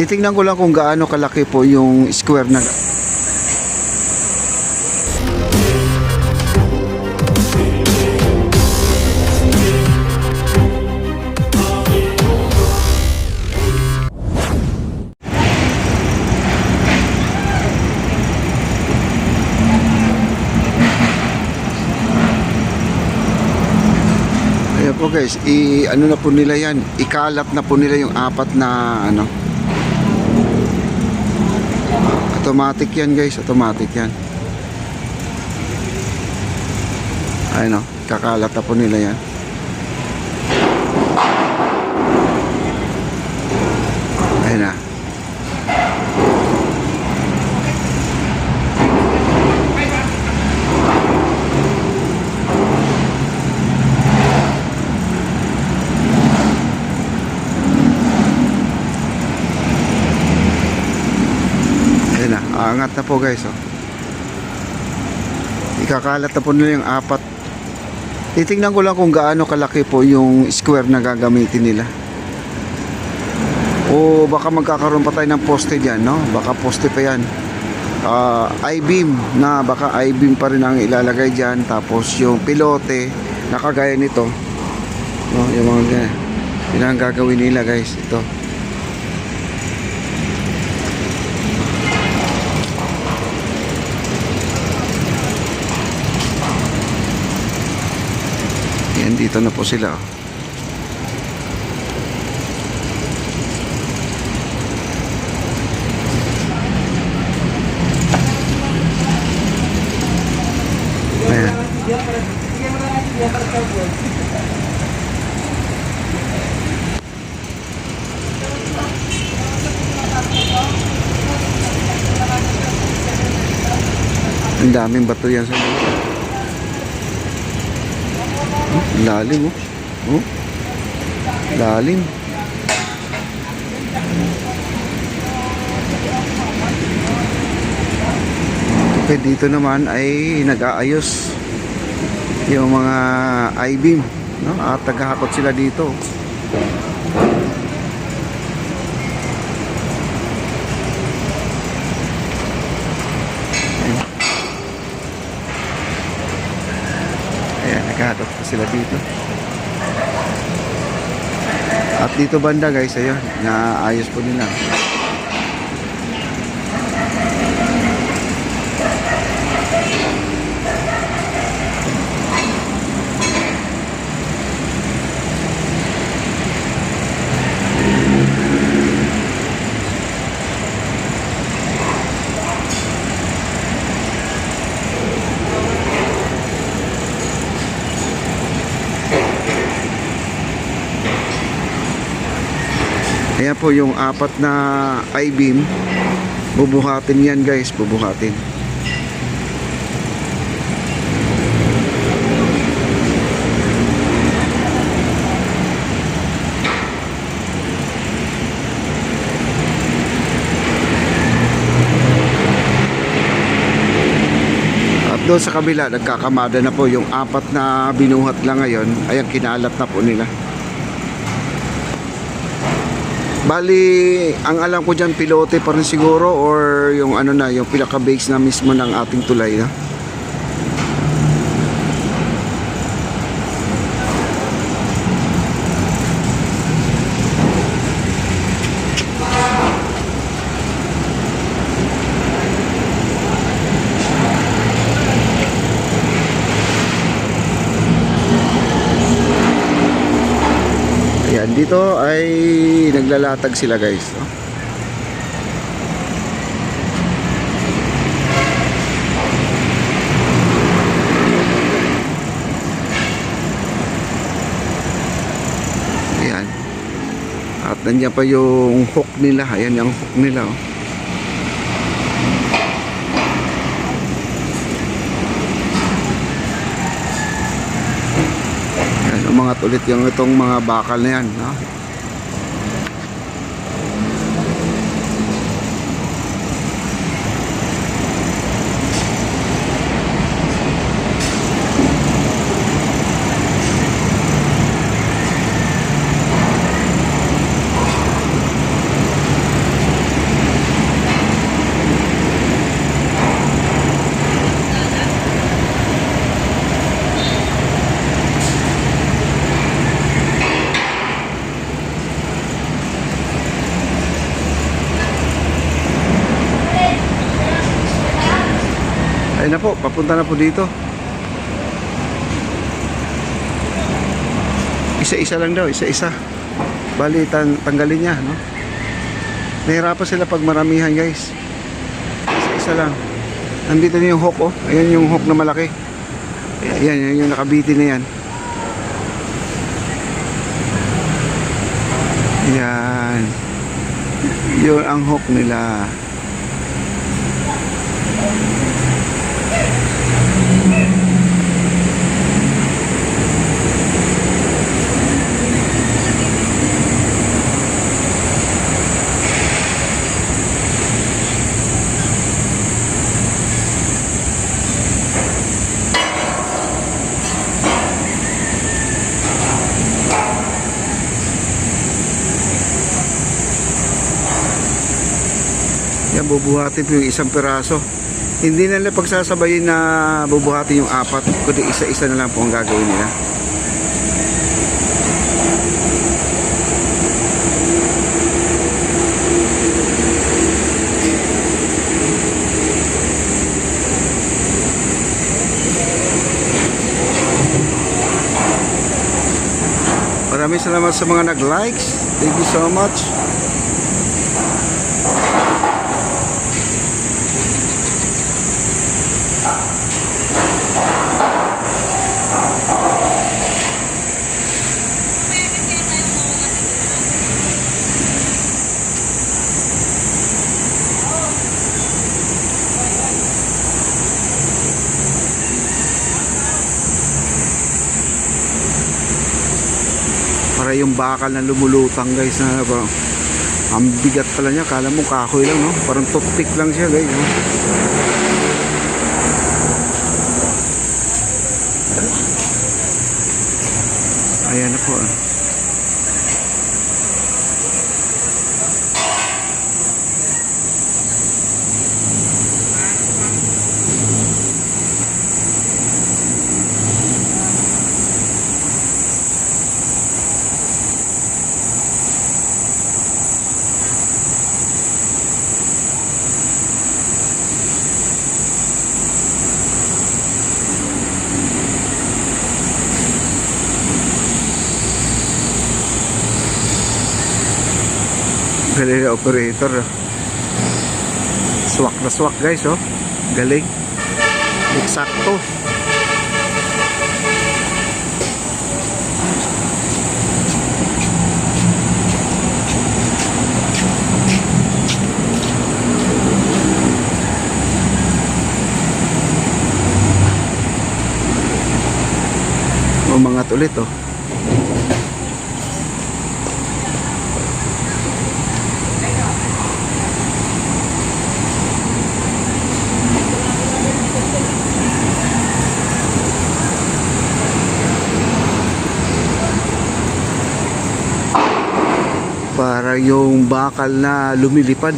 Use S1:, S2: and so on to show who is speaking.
S1: Titingnan ko lang kung gaano kalaki po yung square na. Ayan po guys, ano na po nila yan, ikalat na po nila yung apat na ano. Automatic yan guys, automatic yan. Ayun o, kakalat na po nila yan. Ayun na. Angat na po guys, oh. Ikakalat na po nila yung apat. Titingnan ko lang kung gaano kalaki po yung square na gagamitin nila. O baka magkakaroon pa tayo ng poste dyan, no? Baka poste pa yan. I-beam na, baka I-beam pa rin ang ilalagay dyan. Tapos yung pilote na kagaya nito, no? Yung mga ganyan, yun ang gagawin nila guys. Ito. Yan, dito na po sila. Ayan. Ang daming bato yan sa mga. Lalim, oh. Oh. Lalim. Okay, dito naman ay nag-aayos yung mga I-beam, no? At tagahakot sila dito. Naghahanap po sila dito. At dito banda guys, ayun, naayos po nila. Ayan po yung apat na I-beam. Bubuhatin yan guys, bubuhatin. At doon sa kabila, nagkakamada na po yung apat na binuhat lang ngayon. Ayan, kinalat na po nila. Bali, ang alam ko dyan, pilote pa rin siguro or yung ano na, yung pinaka-base na mismo ng ating tulay na. Ayan, dito ay naglalatag sila guys, no? Ayan. At nandiyan pa yung hook nila. Ayan yung hook nila, oh. Umangat ulit yung itong mga bakal na yan, no? Ayun na po, papunta na po dito. Isa-isa lang daw, isa-isa. Bali, tanggalin niya, no? Nahirapan sila pag maramihan, guys. Isa-isa lang. Nandito na yung hook, oh. Ayan yung hook na malaki. Ayan, yung nakabiti na yan. Yan. Yun ang hook nila. Yan, bubuhatin po yung isang piraso. Hindi na nila pagsasabayin na bubuhatin yung apat, kundi isa-isa na lang po ang gagawin nila. Maraming salamat sa mga nag-likes. Thank you so much. Para yung bakal na lumulutang, guys, na ang bigat pala niya. Kala mo kahoy lang, no? Parang toothpick lang siya, guys, no? Ayan na po, galing na operator. Swak na swak, guys, oh. Galing. Eksakto. Umangat ulit, oh. Para yung bakal na lumilipad